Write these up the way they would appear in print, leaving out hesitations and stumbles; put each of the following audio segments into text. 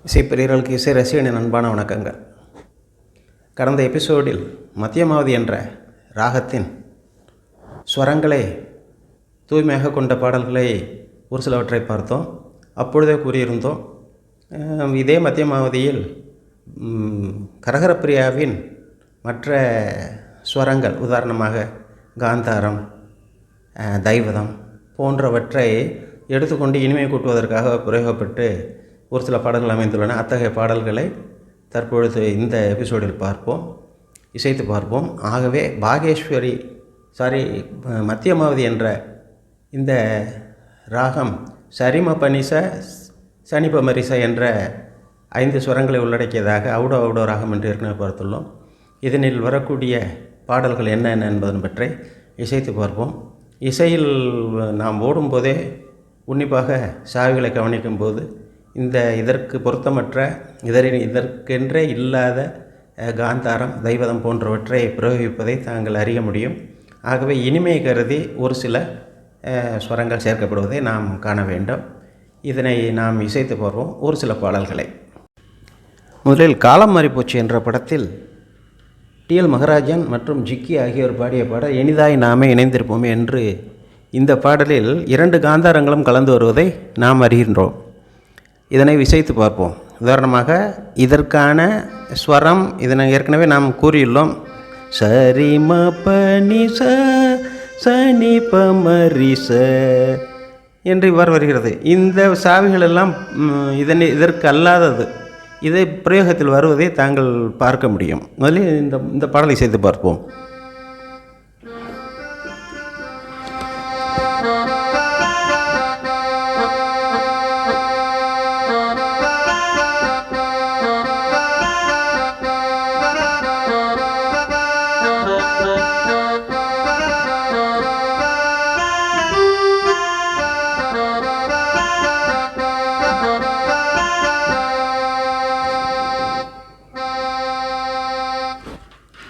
இசைப்பிரியர்களுக்கு இசை ரசிகனின் அன்பான வணக்கங்கள். கடந்த எபிசோடில் மத்தியமாவதி என்ற ராகத்தின் ஸ்வரங்களை தூய்மையாக கொண்ட பாடல்களை ஒரு சிலவற்றை பார்த்தோம். அப்பொழுதே கூறியிருந்தோம், இதே மத்தியமாவதியில் கரகரப்பிரியாவின் மற்ற ஸ்வரங்கள், உதாரணமாக காந்தாரம், தைவதம் போன்றவற்றை எடுத்துக்கொண்டு இனிமை கூட்டுவதற்காக பிரயோகப்பட்டு ஒரு சில பாடல்கள் அமைந்துள்ளன. அத்தகைய பாடல்களை தற்பொழுது இந்த எபிசோடில் பார்ப்போம், இசைத்து பார்ப்போம். ஆகவே மத்தியமாவதி என்ற இந்த ராகம் சரிம பனிச சனிப மரிச என்ற 5 ஸ்வரங்களை உள்ளடக்கியதாக அவுடோ ராகம் என்று ஏற்கனவே பார்த்துள்ளோம். இதனில் வரக்கூடிய பாடல்கள் என்னென்ன என்பதன் பற்றி இசைத்து பார்ப்போம். இசையில் நாம் ஓடும்போதே உன்னிப்பாக சாவிகளை கவனிக்கும் போது இதற்கு பொருத்தமற்ற இதற்கென்றே இல்லாத காந்தாரம், தைவதம் போன்றவற்றை பிரயோகிப்பதை தாங்கள் அறிய முடியும். ஆகவே இனிமை கருதி ஒரு சில ஸ்வரங்கள் சேர்க்கப்படுவதை நாம் காண வேண்டும். இதனை நாம் இசைத்து பார்ப்போம் ஒரு சில பாடல்களை. முதலில் காலம் மாறிப்போச்சு என்ற படத்தில் டி.எல். மகராஜன் மற்றும் ஜிக்கி ஆகியோர் பாடிய பாடல் இனிதாய் நாமே இணைந்திருப்போமே என்று இந்த பாடலில் 2 காந்தாரங்களும் கலந்து வருவதை நாம் அறிகின்றோம். இதனை இசைத்து பார்ப்போம். உதாரணமாக இதற்கான ஸ்வரம் இதனை ஏற்கனவே நாம் கூறியுள்ளோம். சரிம பனிச சனி பமரிச என்று இவ்வாறு வருகிறது. இந்த சாவிகள் எல்லாம் இதற்கு அல்லாதது, இதை பிரயோகத்தில் வருவதை தாங்கள் பார்க்க முடியும். முதலில் இந்த பாடலை இசைத்து பார்ப்போம்.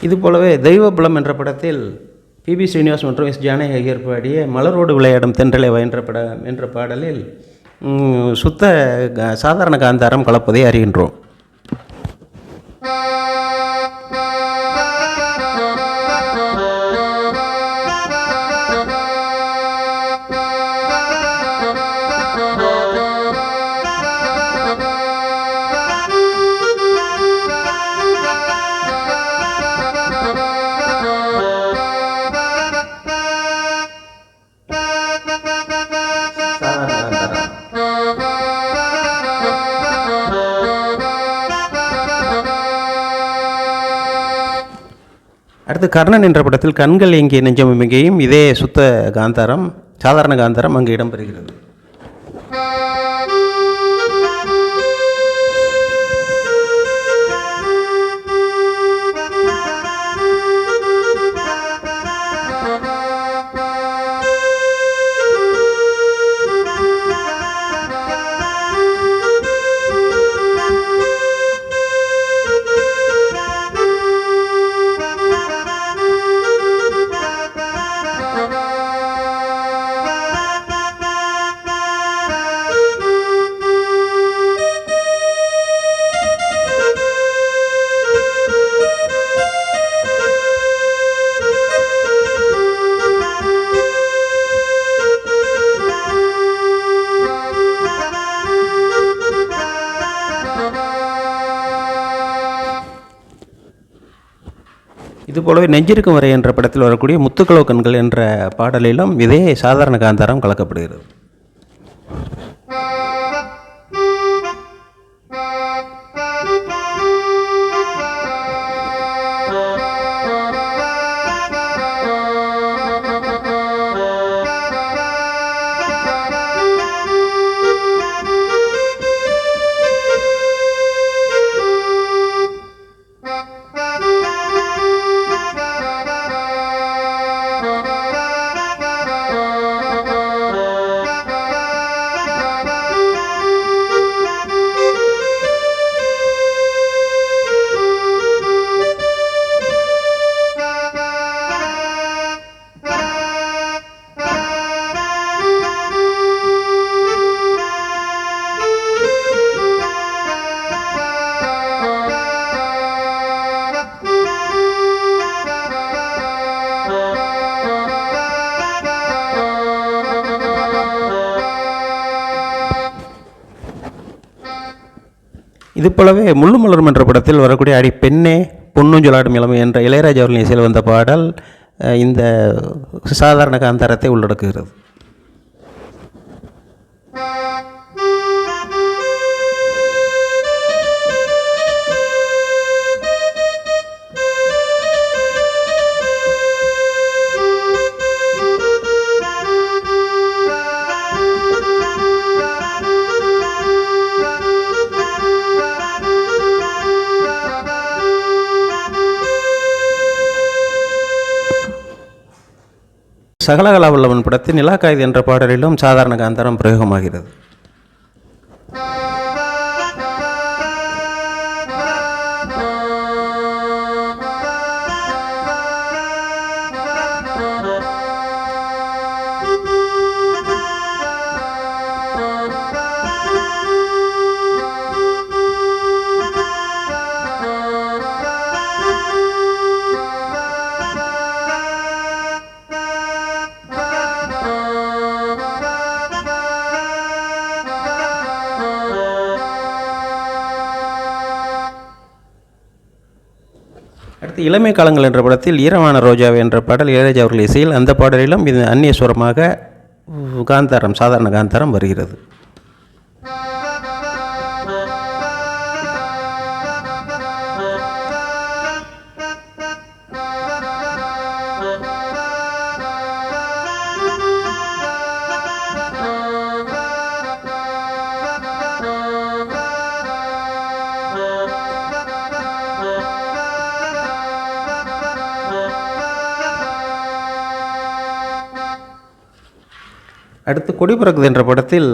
இதுபோலவே தெய்வபுலம் என்ற படத்தில் பி.பி. ஸ்ரீனிவாஸ் மற்றும் எஸ். ஜானகி ஆகியோர் பாடிய மலரோடு விளையாடும் தென்றலை என்ற பாடலில் சாதாரண காந்தாரம் கலப்பதை அறிகின்றோம். அடுத்து கர்ணன் என்ற படத்தில் கண்கள் எங்கே நெஞ்சம் எங்கேயும் இதே காந்தாரம், சாதாரண காந்தாரம் அங்கு இடம்பெறுகிறது. இதுபோலவே நெஞ்சிருக்கும் வரை என்ற படத்தில் வரக்கூடிய முத்துக்களோ கண்கள் என்ற பாடலிலும் இதே சாதாரண காந்தாரம் கலக்கப்படுகிறது. இது போலவே முள்ளு மலரும் என்ற படத்தில் வரக்கூடிய அடி பெண்ணே பொன்னூஞ்சலாடும் இளமை என்ற இளையராஜா அவர்களின் இசையில் வந்த பாடல் இந்த சாதாரண காந்தாரத்தை உள்ளடக்குகிறது. சகலகலா வல்லவன் படத்தில் நிலாக்காயுது என்ற பாடலிலும் சாதாரண காந்தாரம் பிரயோகமாகிறது. அடுத்து இளமை காலங்கள் என்ற படத்தில் ஈரமான ரோஜாவே என்ற பாடல் இளையராஜா அவர்கள் இசையில், அந்த பாடலிலும் இது அந்நிய சுரமாக காந்தாரம் சாதாரண காந்தாரம் வருகிறது. அடுத்து கொடி பிறக்குது என்ற படத்தில்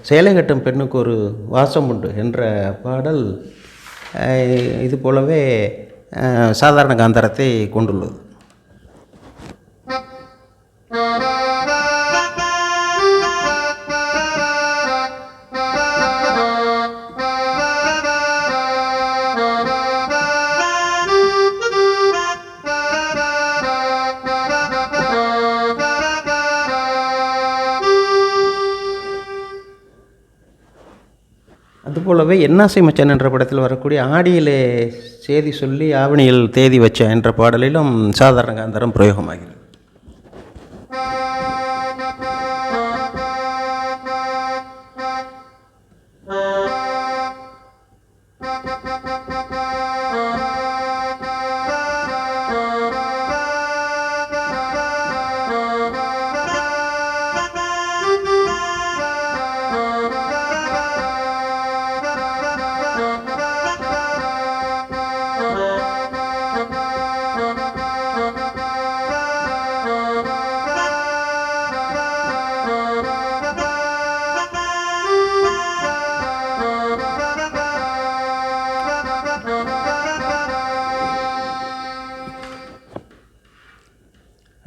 சேலை கட்டும் பெண்ணுக்கு ஒரு வாசம் உண்டு என்ற பாடல் இது போலவே சாதாரண காந்தாரத்தை கொண்டுள்ளது. அதுபோலவே என்னாசை மச்சான் என்ற படத்தில் வரக்கூடிய ஆடியிலே செய்தி சொல்லி ஆவணியில் தேதி வச்ச என்ற பாடலிலும் சாதாரண காந்தாரம் பிரயோகமாகிறது.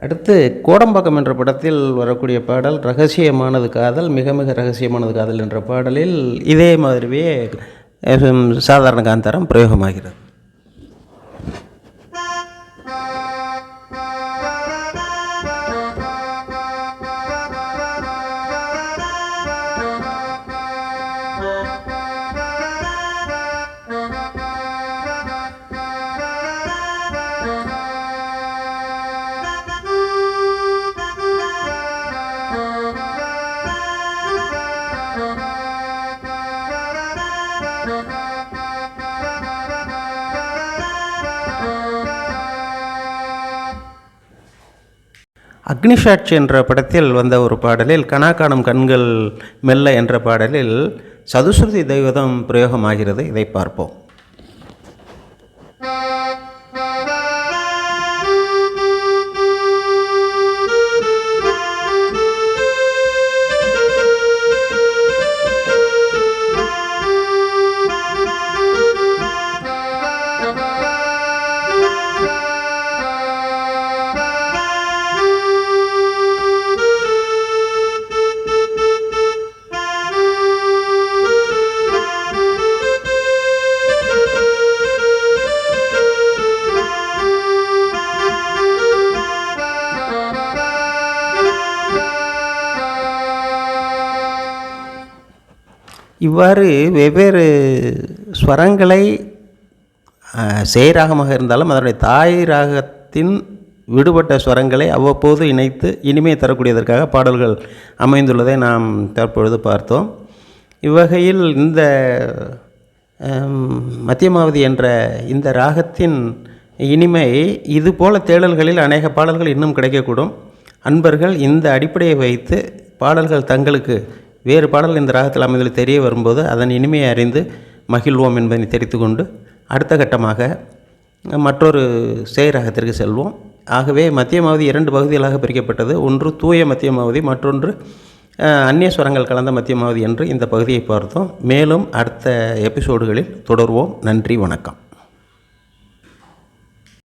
அடுத்து கோடம்பாக்கம் என்ற படத்தில் வரக்கூடிய பாடல் ரகசியமானது காதல், மிக மிக ரகசியமானது காதல் என்ற பாடலில் இதே மாதிரியே சாதாரண காந்தாரம் பிரயோகமாகிறது. அக்னிசாட்சி என்ற படத்தில் வந்த ஒரு பாடலில் கனா காணும் கண்கள் மெல்ல என்ற பாடலில் சதுஸ்ருதி தெய்வதம் பிரயோகமாகிறது. இதை பார்ப்போம். இவ்வாறு வெவ்வேறு ஸ்வரங்களை சேராகமாக இருந்தாலும் அதனுடைய தாய் ராகத்தின் விடுபட்ட ஸ்வரங்களை அவ்வப்போது இணைத்து இனிமை தரக்கூடியதற்காக பாடல்கள் அமைந்துள்ளதை நாம் தற்பொழுது பார்த்தோம். இவ்வகையில் இந்த மத்தியமாவதி என்ற இந்த ராகத்தின் இனிமை இதுபோல தேடல்களில் அநேக பாடல்கள் இன்னும் கிடைக்கக்கூடும். அன்பர்கள் இந்த அடிப்படையை வைத்து பாடல்கள் தங்களுக்கு வேறு பாடல்கள் இந்த ராகத்தில் அமைந்துள்ள தெரிய வரும்போது அதன் இனிமையை அறிந்து மகிழ்வோம் என்பதை தெரிந்து கொண்டு அடுத்த கட்டமாக மற்றொரு சேய் ராகத்திற்கு செல்வோம். ஆகவே மத்தியமாவதி 2 பகுதிகளாக பிரிக்கப்பட்டது. ஒன்று தூய மத்தியமாவதி, மற்றொன்று அந்நிய ஸ்வரங்கள் கலந்த மத்தியமாவதி என்று இந்த பகுதியை பார்த்தோம். மேலும் அடுத்த எபிசோடுகளில் தொடர்வோம். நன்றி, வணக்கம்.